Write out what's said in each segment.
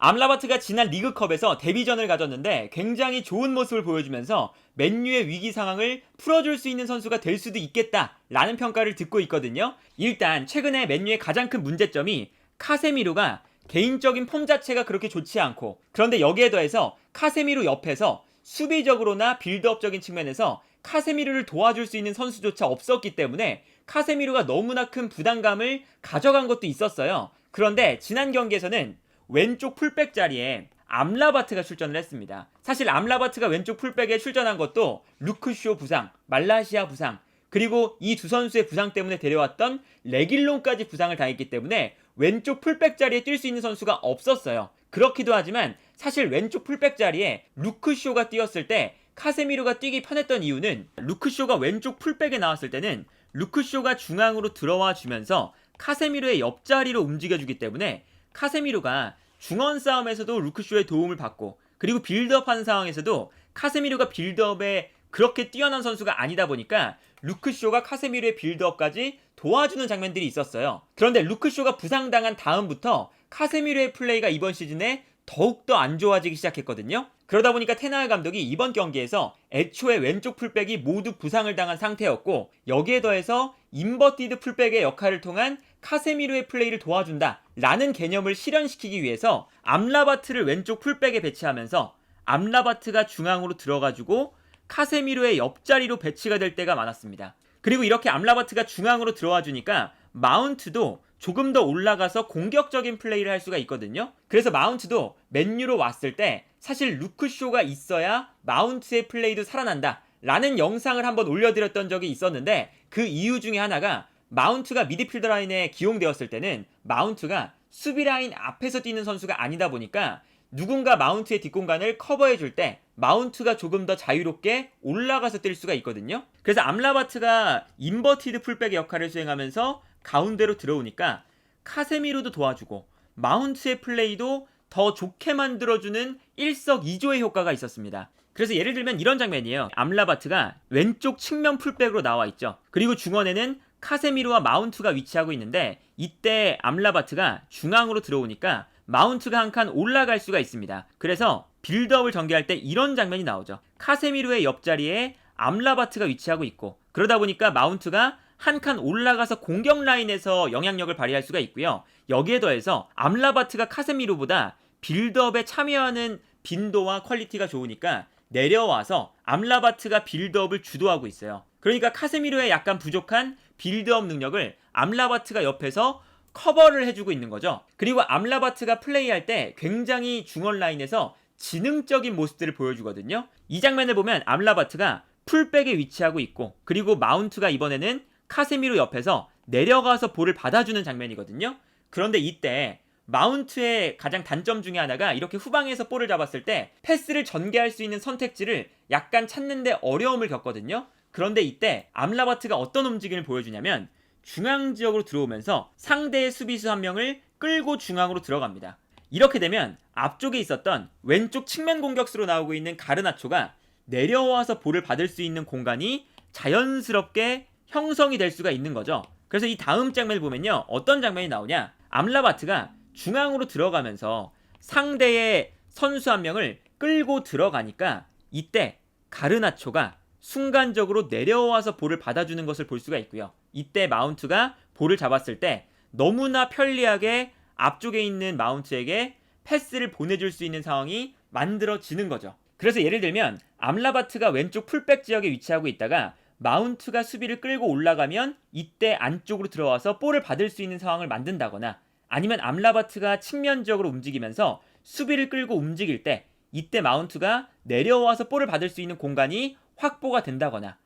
암라바트가 지난 리그컵에서 데뷔전을 가졌는데 굉장히 좋은 모습을 보여주면서 맨유의 위기 상황을 풀어줄 수 있는 선수가 될 수도 있겠다라는 평가를 듣고 있거든요. 일단 최근에 맨유의 가장 큰 문제점이 카세미로가 개인적인 폼 자체가 그렇게 좋지 않고, 그런데 여기에 더해서 카세미로 옆에서 수비적으로나 빌드업적인 측면에서 카세미로를 도와줄 수 있는 선수조차 없었기 때문에 카세미로가 너무나 큰 부담감을 가져간 것도 있었어요. 그런데 지난 경기에서는 왼쪽 풀백 자리에 암라바트가 출전을 했습니다. 사실 암라바트가 왼쪽 풀백에 출전한 것도 루크쇼 부상, 말라시아 부상, 그리고 이 두 선수의 부상 때문에 데려왔던 레길론까지 부상을 당했기 때문에 왼쪽 풀백 자리에 뛸 수 있는 선수가 없었어요. 그렇기도 하지만 사실 왼쪽 풀백 자리에 루크쇼가 뛰었을 때 카세미로가 뛰기 편했던 이유는, 루크쇼가 왼쪽 풀백에 나왔을 때는 루크쇼가 중앙으로 들어와 주면서 카세미로의 옆자리로 움직여주기 때문에 카세미로가 중원 싸움에서도 루크쇼의 도움을 받고, 그리고 빌드업하는 상황에서도 카세미로가 빌드업에 그렇게 뛰어난 선수가 아니다 보니까 루크쇼가 카세미로의 빌드업까지 도와주는 장면들이 있었어요. 그런데 루크쇼가 부상당한 다음부터 카세미로의 플레이가 이번 시즌에 더욱더 안 좋아지기 시작했거든요. 그러다 보니까 테나흐 감독이 이번 경기에서 애초에 왼쪽 풀백이 모두 부상을 당한 상태였고, 여기에 더해서 인버티드 풀백의 역할을 통한 카세미로의 플레이를 도와준다 라는 개념을 실현시키기 위해서 암라바트를 왼쪽 풀백에 배치하면서 암라바트가 중앙으로 들어가지고 카세미로의 옆자리로 배치가 될 때가 많았습니다. 그리고 이렇게 암라바트가 중앙으로 들어와 주니까 마운트도 조금 더 올라가서 공격적인 플레이를 할 수가 있거든요. 그래서 마운트도 맨유로 왔을 때 사실 루크쇼가 있어야 마운트의 플레이도 살아난다 라는 영상을 한번 올려드렸던 적이 있었는데, 그 이유 중에 하나가 마운트가 미드필더 라인에 기용되었을 때는 마운트가 수비 라인 앞에서 뛰는 선수가 아니다 보니까 누군가 마운트의 뒷공간을 커버해 줄 때 마운트가 조금 더 자유롭게 올라가서 뛸 수가 있거든요. 그래서 암라바트가 인버티드 풀백의 역할을 수행하면서 가운데로 들어오니까 카세미로도 도와주고 마운트의 플레이도 더 좋게 만들어주는 일석이조의 효과가 있었습니다. 그래서 예를 들면 이런 장면이에요. 암라바트가 왼쪽 측면 풀백으로 나와 있죠. 그리고 중원에는 카세미로와 마운트가 위치하고 있는데, 이때 암라바트가 중앙으로 들어오니까 마운트가 한 칸 올라갈 수가 있습니다. 그래서 빌드업을 전개할 때 이런 장면이 나오죠. 카세미로의 옆자리에 암라바트가 위치하고 있고, 그러다 보니까 마운트가 한 칸 올라가서 공격 라인에서 영향력을 발휘할 수가 있고요. 여기에 더해서 암라바트가 카세미로보다 빌드업에 참여하는 빈도와 퀄리티가 좋으니까 내려와서 암라바트가 빌드업을 주도하고 있어요. 그러니까 카세미로의 약간 부족한 빌드업 능력을 암라바트가 옆에서 커버를 해주고 있는 거죠. 그리고 암라바트가 플레이할 때 굉장히 중원 라인에서 지능적인 모습들을 보여주거든요. 이 장면을 보면 암라바트가 풀백에 위치하고 있고, 그리고 마운트가 이번에는 카세미로 옆에서 내려가서 볼을 받아주는 장면이거든요. 그런데 이때 마운트의 가장 단점 중에 하나가 이렇게 후방에서 볼을 잡았을 때 패스를 전개할 수 있는 선택지를 약간 찾는데 어려움을 겪거든요. 그런데 이때 암라바트가 어떤 움직임을 보여주냐면 중앙 지역으로 들어오면서 상대의 수비수 한 명을 끌고 중앙으로 들어갑니다. 이렇게 되면 앞쪽에 있었던 왼쪽 측면 공격수로 나오고 있는 가르나초가 내려와서 볼을 받을 수 있는 공간이 자연스럽게 형성이 될 수가 있는 거죠. 그래서 이 다음 장면을 보면요, 어떤 장면이 나오냐, 암라바트가 중앙으로 들어가면서 상대의 선수 한 명을 끌고 들어가니까 이때 가르나초가 순간적으로 내려와서 볼을 받아주는 것을 볼 수가 있고요. 이때 마운트가 볼을 잡았을 때 너무나 편리하게 앞쪽에 있는 마운트에게 패스를 보내줄 수 있는 상황이 만들어지는 거죠. 그래서 예를 들면 암라바트가 왼쪽 풀백 지역에 위치하고 있다가 마운트가 수비를 끌고 올라가면 이때 안쪽으로 들어와서 볼을 받을 수 있는 상황을 만든다거나, 아니면 암라바트가 측면적으로 움직이면서 수비를 끌고 움직일 때 이때 마운트가 내려와서 볼을 받을 수 있는 공간이 확보가 된다거나,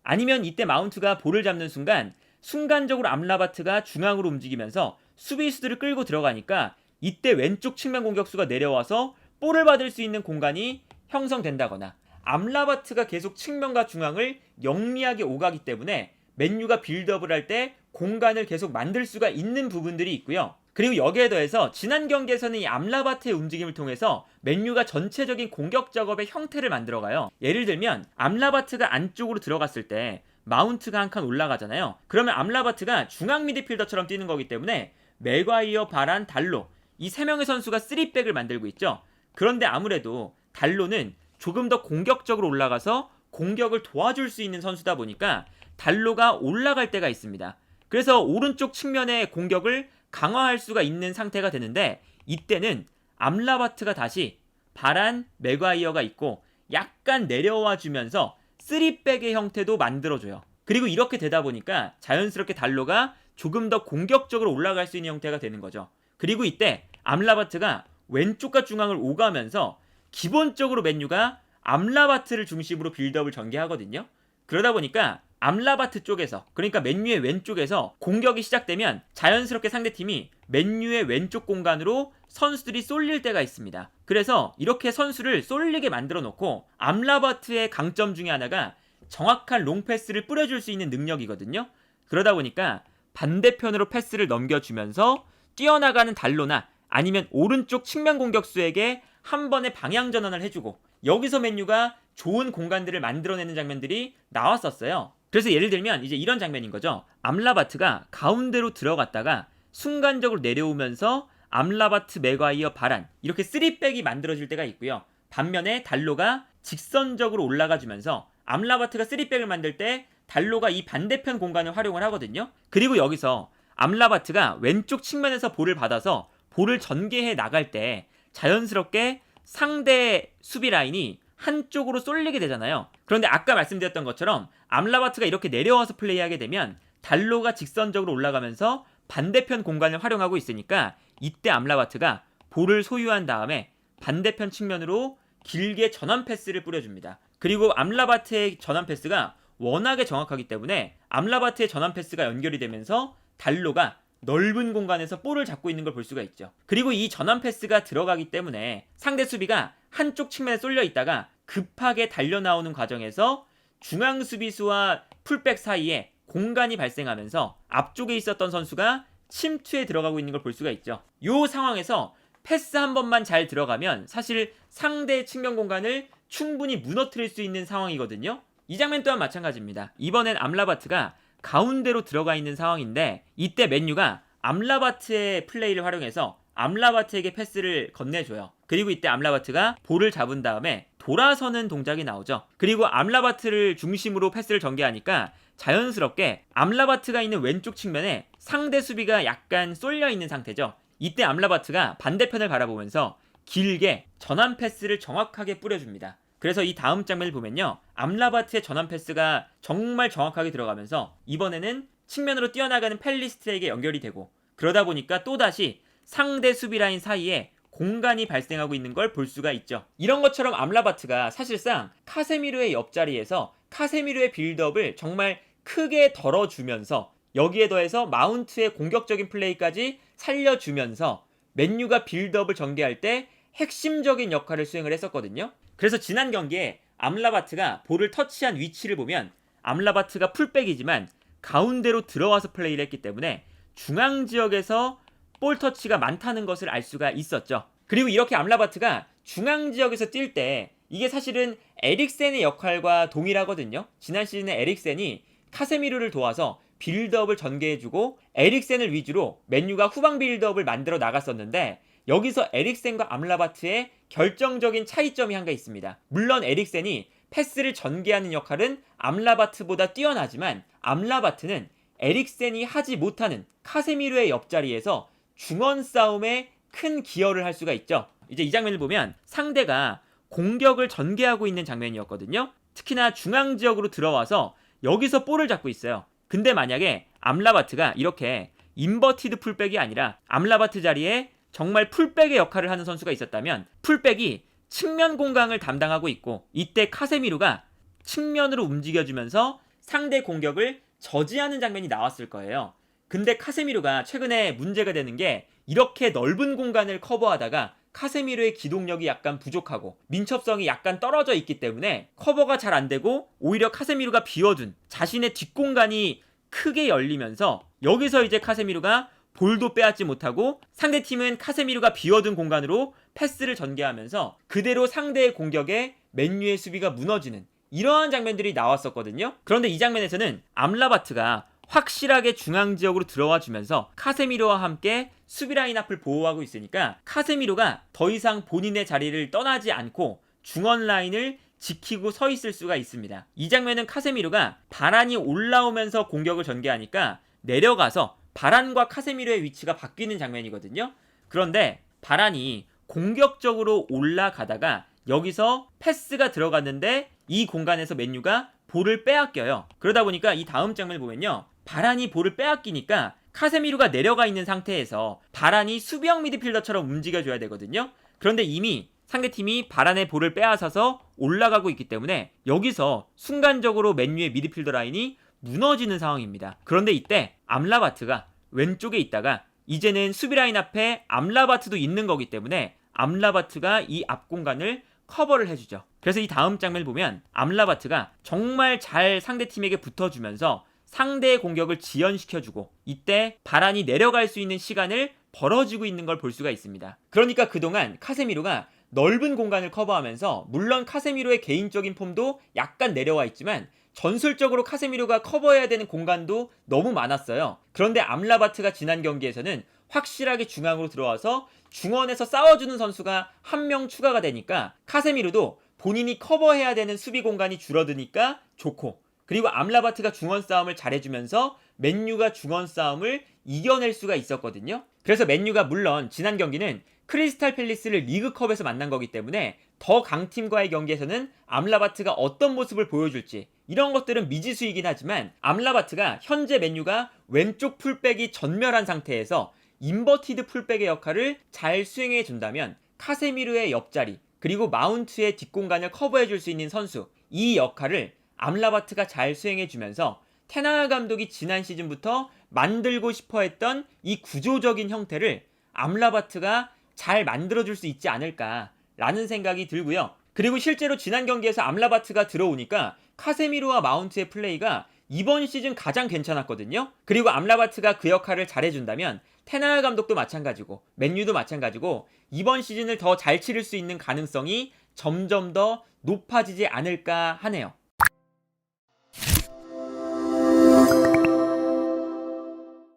아니면 이때 마운트가 볼을 잡는 순간적으로 암라바트가 중앙으로 움직이면서 수비수들을 끌고 들어가니까 이때 왼쪽 측면 공격수가 내려와서 볼을 받을 수 있는 공간이 형성된다거나, 암라바트가 계속 측면과 중앙을 영리하게 오가기 때문에 맨유가 빌드업을 할 때 공간을 계속 만들 수가 있는 부분들이 있고요. 그리고 여기에 더해서 지난 경기에서는 이 암라바트의 움직임을 통해서 맨유가 전체적인 공격 작업의 형태를 만들어가요. 예를 들면 암라바트가 안쪽으로 들어갔을 때 마운트가 한 칸 올라가잖아요. 그러면 암라바트가 중앙 미드필더처럼 뛰는 거기 때문에 맥과이어, 바란, 달로 이 3명의 선수가 3백을 만들고 있죠. 그런데 아무래도 달로는 조금 더 공격적으로 올라가서 공격을 도와줄 수 있는 선수다 보니까 달로가 올라갈 때가 있습니다. 그래서 오른쪽 측면의 공격을 강화할 수가 있는 상태가 되는데 이때는 암라바트가 다시 바란, 맥과이어가 있고 약간 내려와 주면서 3백의 형태도 만들어줘요. 그리고 이렇게 되다 보니까 자연스럽게 달로가 조금 더 공격적으로 올라갈 수 있는 형태가 되는 거죠. 그리고 이때 암라바트가 왼쪽과 중앙을 오가면서 기본적으로 맨유가 암라바트를 중심으로 빌드업을 전개하거든요. 그러다 보니까 암라바트 쪽에서, 그러니까 맨유의 왼쪽에서 공격이 시작되면 자연스럽게 상대팀이 맨유의 왼쪽 공간으로 선수들이 쏠릴 때가 있습니다. 그래서 이렇게 선수를 쏠리게 만들어 놓고 암라바트의 강점 중에 하나가 정확한 롱패스를 뿌려줄 수 있는 능력이거든요. 그러다 보니까 반대편으로 패스를 넘겨주면서 뛰어나가는 달로나 아니면 오른쪽 측면 공격수에게 한 번의 방향 전환을 해주고 여기서 맨유가 좋은 공간들을 만들어내는 장면들이 나왔었어요. 그래서 예를 들면 이제 이런 장면인 거죠. 암라바트가 가운데로 들어갔다가 순간적으로 내려오면서 암라바트, 맥과이어, 바란 이렇게 3백이 만들어질 때가 있고요. 반면에 달로가 직선적으로 올라가주면서 암라바트가 3백을 만들 때 달로가 이 반대편 공간을 활용을 하거든요. 그리고 여기서 암라바트가 왼쪽 측면에서 볼을 받아서 볼을 전개해 나갈 때 자연스럽게 상대 수비 라인이 한쪽으로 쏠리게 되잖아요. 그런데 아까 말씀드렸던 것처럼 암라바트가 이렇게 내려와서 플레이하게 되면 달로가 직선적으로 올라가면서 반대편 공간을 활용하고 있으니까 이때 암라바트가 볼을 소유한 다음에 반대편 측면으로 길게 전환 패스를 뿌려줍니다. 그리고 암라바트의 전환 패스가 워낙에 정확하기 때문에 암라바트의 전환 패스가 연결이 되면서 달로가 넓은 공간에서 볼을 잡고 있는 걸 볼 수가 있죠. 그리고 이 전환 패스가 들어가기 때문에 상대 수비가 한쪽 측면에 쏠려 있다가 급하게 달려나오는 과정에서 중앙 수비수와 풀백 사이에 공간이 발생하면서 앞쪽에 있었던 선수가 침투에 들어가고 있는 걸 볼 수가 있죠. 이 상황에서 패스 한 번만 잘 들어가면 사실 상대 측면 공간을 충분히 무너뜨릴 수 있는 상황이거든요. 이 장면 또한 마찬가지입니다. 이번엔 암라바트가 가운데로 들어가 있는 상황인데 이때 맨유가 암라바트의 플레이를 활용해서 암라바트에게 패스를 건네줘요. 그리고 이때 암라바트가 볼을 잡은 다음에 돌아서는 동작이 나오죠. 그리고 암라바트를 중심으로 패스를 전개하니까 자연스럽게 암라바트가 있는 왼쪽 측면에 상대 수비가 약간 쏠려 있는 상태죠. 이때 암라바트가 반대편을 바라보면서 길게 전환 패스를 정확하게 뿌려줍니다. 그래서 이 다음 장면을 보면요, 암라바트의 전환 패스가 정말 정확하게 들어가면서 이번에는 측면으로 뛰어나가는 펠리스트에게 연결이 되고 그러다 보니까 또다시 상대 수비 라인 사이에 공간이 발생하고 있는 걸 볼 수가 있죠. 이런 것처럼 암라바트가 사실상 카세미르의 옆자리에서 카세미르의 빌드업을 정말 크게 덜어주면서 여기에 더해서 마운트의 공격적인 플레이까지 살려주면서 맨유가 빌드업을 전개할 때 핵심적인 역할을 수행을 했었거든요. 그래서 지난 경기에 암라바트가 볼을 터치한 위치를 보면 암라바트가 풀백이지만 가운데로 들어와서 플레이를 했기 때문에 중앙 지역에서 볼 터치가 많다는 것을 알 수가 있었죠. 그리고 이렇게 암라바트가 중앙 지역에서 뛸 때 이게 사실은 에릭센의 역할과 동일하거든요. 지난 시즌에 에릭센이 카세미르를 도와서 빌드업을 전개해주고 에릭센을 위주로 맨유가 후방 빌드업을 만들어 나갔었는데 여기서 에릭센과 암라바트의 결정적인 차이점이 한 개 있습니다. 물론 에릭센이 패스를 전개하는 역할은 암라바트보다 뛰어나지만 암라바트는 에릭센이 하지 못하는 카세미르의 옆자리에서 중원 싸움에 큰 기여를 할 수가 있죠. 이제 이 장면을 보면 상대가 공격을 전개하고 있는 장면이었거든요. 특히나 중앙 지역으로 들어와서 여기서 볼을 잡고 있어요. 근데 만약에 암라바트가 이렇게 인버티드 풀백이 아니라 암라바트 자리에 정말 풀백의 역할을 하는 선수가 있었다면 풀백이 측면 공간을 담당하고 있고 이때 카세미르가 측면으로 움직여주면서 상대 공격을 저지하는 장면이 나왔을 거예요. 근데 카세미르가 최근에 문제가 되는 게 이렇게 넓은 공간을 커버하다가 카세미르의 기동력이 약간 부족하고 민첩성이 약간 떨어져 있기 때문에 커버가 잘 안 되고 오히려 카세미르가 비워둔 자신의 뒷공간이 크게 열리면서 여기서 이제 카세미르가 볼도 빼앗지 못하고 상대팀은 카세미르가 비워둔 공간으로 패스를 전개하면서 그대로 상대의 공격에 맨유의 수비가 무너지는 이러한 장면들이 나왔었거든요. 그런데 이 장면에서는 암라바트가 확실하게 중앙 지역으로 들어와 주면서 카세미로와 함께 수비 라인 앞을 보호하고 있으니까 카세미로가 더 이상 본인의 자리를 떠나지 않고 중원 라인을 지키고 서 있을 수가 있습니다. 이 장면은 카세미로가 바란이 올라오면서 공격을 전개하니까 내려가서 바란과 카세미로의 위치가 바뀌는 장면이거든요. 그런데 바란이 공격적으로 올라가다가 여기서 패스가 들어갔는데 이 공간에서 맨유가 볼을 빼앗겨요. 그러다 보니까 이 다음 장면을 보면요, 바란이 볼을 빼앗기니까 카세미로가 내려가 있는 상태에서 바란이 수비형 미드필더처럼 움직여줘야 되거든요. 그런데 이미 상대팀이 바란의 볼을 빼앗아서 올라가고 있기 때문에 여기서 순간적으로 맨유의 미드필더 라인이 무너지는 상황입니다. 그런데 이때 암라바트가 왼쪽에 있다가 이제는 수비 라인 앞에 암라바트도 있는 거기 때문에 암라바트가 이 앞 공간을 커버를 해주죠. 그래서 이 다음 장면을 보면 암라바트가 정말 잘 상대팀에게 붙어주면서 상대의 공격을 지연시켜주고 이때 바란이 내려갈 수 있는 시간을 벌어주고 있는 걸 볼 수가 있습니다. 그러니까 그동안 카세미로가 넓은 공간을 커버하면서 물론 카세미로의 개인적인 폼도 약간 내려와 있지만 전술적으로 카세미로가 커버해야 되는 공간도 너무 많았어요. 그런데 암라바트가 지난 경기에서는 확실하게 중앙으로 들어와서 중원에서 싸워주는 선수가 한 명 추가가 되니까 카세미로도 본인이 커버해야 되는 수비 공간이 줄어드니까 좋고, 그리고 암라바트가 중원 싸움을 잘해주면서 맨유가 중원 싸움을 이겨낼 수가 있었거든요. 그래서 맨유가 물론 지난 경기는 크리스탈 팰리스를 리그컵에서 만난 거기 때문에 더 강팀과의 경기에서는 암라바트가 어떤 모습을 보여줄지 이런 것들은 미지수이긴 하지만 암라바트가 현재 맨유가 왼쪽 풀백이 전멸한 상태에서 인버티드 풀백의 역할을 잘 수행해 준다면 카세미르의 옆자리 그리고 마운트의 뒷공간을 커버해 줄 수 있는 선수, 이 역할을 암라바트가 잘 수행해 주면서 테나하 감독이 지난 시즌부터 만들고 싶어 했던 이 구조적인 형태를 암라바트가 잘 만들어줄 수 있지 않을까라는 생각이 들고요. 그리고 실제로 지난 경기에서 암라바트가 들어오니까 카세미로와 마운트의 플레이가 이번 시즌 가장 괜찮았거든요. 그리고 암라바트가 그 역할을 잘해준다면 테나하 감독도 마찬가지고 맨유도 마찬가지고 이번 시즌을 더 잘 치를 수 있는 가능성이 점점 더 높아지지 않을까 하네요.